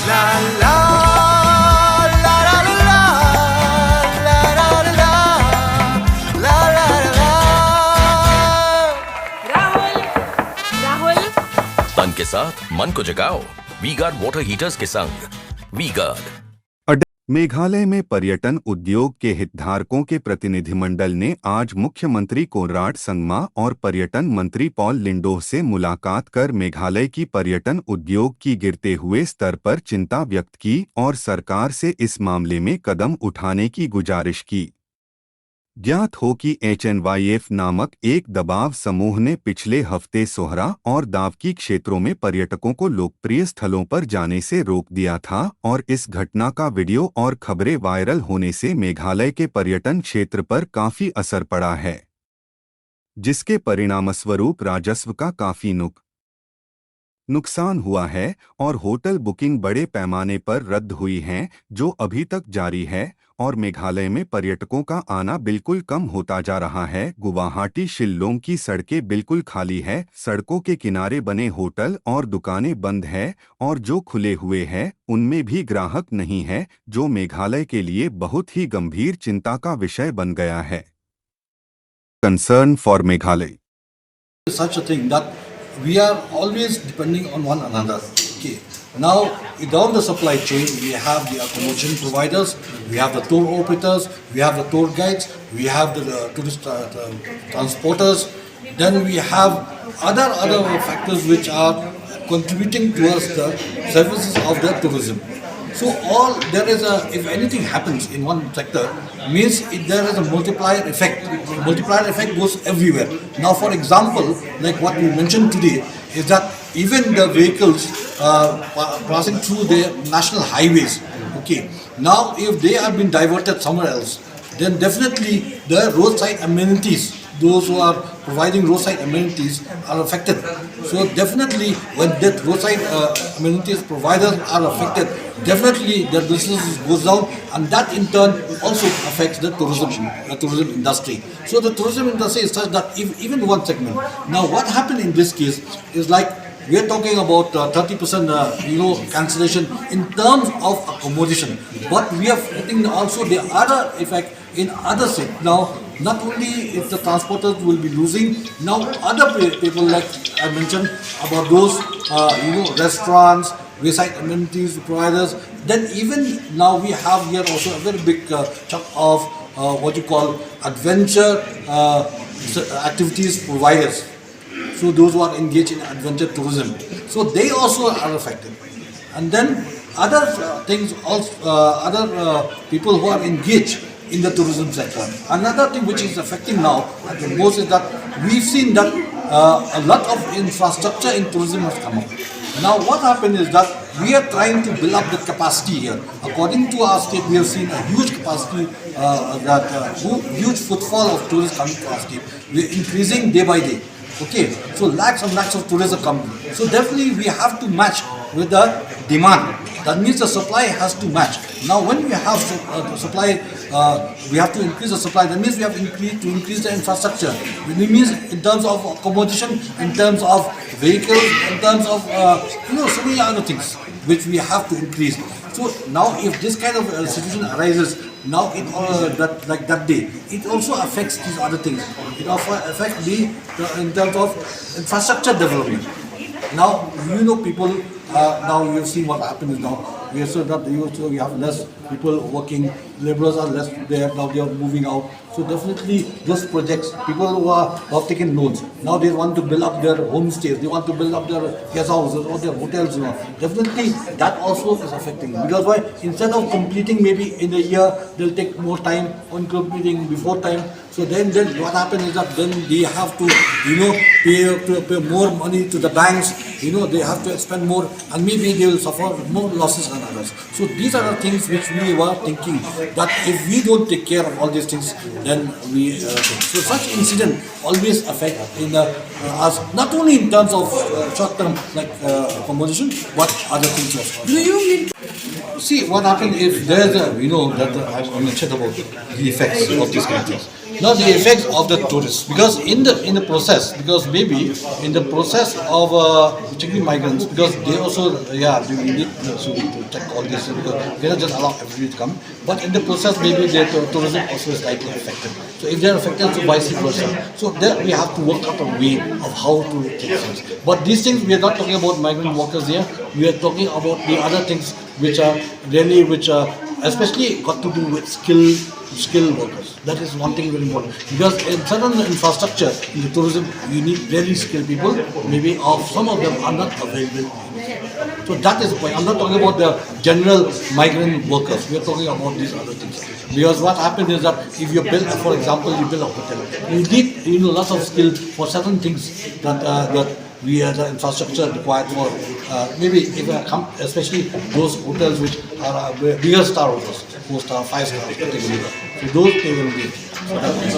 La la la la la la la la la la la. Rahul Rahul तन के साथ मन को जगाओ वी गार्ड वाटर हीटर्स के संग वी गार्ड। मेघालय में पर्यटन उद्योग के हितधारकों के प्रतिनिधिमंडल ने आज मुख्यमंत्री कोनराड संगमा और पर्यटन मंत्री पॉल लिंडोह से मुलाकात कर मेघालय की पर्यटन उद्योग की गिरते हुए स्तर पर चिंता व्यक्त की और सरकार से इस मामले में कदम उठाने की गुजारिश की। ज्ञात हो कि HNYF नामक एक दबाव समूह ने पिछले हफ्ते सोहरा और दावकी क्षेत्रों में पर्यटकों को लोकप्रिय स्थलों पर जाने से रोक दिया था और इस घटना का वीडियो और खबरें वायरल होने से मेघालय के पर्यटन क्षेत्र पर काफी असर पड़ा है, जिसके परिणामस्वरूप राजस्व का काफी नुकसान हुआ है और होटल बुकिंग बड़े पैमाने पर रद्द हुई हैं, जो अभी तक जारी है और मेघालय में पर्यटकों का आना बिल्कुल कम होता जा रहा है। गुवाहाटी शिल्लोंग की सड़कें बिल्कुल खाली है, सड़कों के किनारे बने होटल और दुकानें बंद है और जो खुले हुए हैं उनमें भी ग्राहक नहीं है, जो मेघालय के लिए बहुत ही गंभीर चिंता का विषय बन गया है। Concern for Meghalaya such a thing that we are always depending on one another. Okay. Now, down the supply chain, we have the accommodation providers, we have the tour operators, we have the tour guides, we have the tourist transporters, then we have other factors which are contributing towards the services of the tourism. So there is if anything happens in one sector, means there is a multiplier effect. Multiplier effect goes everywhere. Now, for example, like what we mentioned today, is that even the vehicles passing through the national highways, okay, now if they are being diverted somewhere else, then definitely the roadside amenities, those who are providing roadside amenities are affected. So definitely when that roadside amenities providers are affected, definitely their business goes down, and that in turn also affects the tourism industry. So the tourism industry is such that if even one segment. Now what happened in this case is like we are talking about 30% cancellation in terms of accommodation, but we are getting also the other effect in other sectors. Now, not only if the transporters will be losing, now other people like I mentioned about those restaurants, wayside amenities providers, then even now we have here also a very big chunk of what you call adventure activities providers. So those who are engaged in adventure tourism, so they also are affected. And then other things also, other people who are engaged in the tourism sector. Another thing which is affecting now at the most is that we've seen that a lot of infrastructure in tourism has come up. Now what happened is that we are trying to build up the capacity here. According to our state, we have seen a huge capacity, huge footfall of tourists coming to our state. We are increasing day by day. Okay, so lakhs and lakhs of tourists are coming. So definitely we have to match with the demand. That means the supply has to match. Now when we have supply, we have to increase the supply. That means we have to increase the infrastructure. It means in terms of accommodation, in terms of vehicles, in terms of so many other things which we have to increase. So now if this kind of situation arises, now it that day, it also affects these other things. It also affects in terms of infrastructure development. Now people. Now you have seen what happens now. We have less people working, laborers are less there, now they are moving out. So definitely those projects, people who have taken loans, now they want to build up their homestays, they want to build up their guest houses or their hotels now. Definitely that also is affecting. Because why? Instead of completing maybe in a year, they'll take more time on completing before time. So then what happens is that then they have to pay more money to the banks, they have to spend more, and maybe they will suffer more losses than others. So these are the things which we were thinking that if we don't take care of all these things, then we so such incident always affect in us, not only in terms of short term like accommodation, but other things also. Do you mean? See what happens if there's I mentioned about the effects of these kind of things. Not the effects of the tourists, because in the process, because maybe in the process of checking migrants, because they also we need to check all this because we cannot just allow everybody to come. But in the process, maybe their tourism also is slightly affected. So if they are affected, so vice versa. So there we have to work out a way of how to take things. But these things we are not talking about migrant workers here. We are talking about the other things which are especially got to do with skilled workers. That is one thing very important, because in certain infrastructure in the tourism you need very skilled people. Maybe some of them are not available. So that is the point. I'm not talking about the general migrant workers. We are talking about these other things. Because what happens is that if you build, for example, you build a hotel, you need lots of skill for certain things that we have the infrastructure required for maybe especially those hotels which are bigger star hotels, 4-star, 5-star, so those they will be. So that is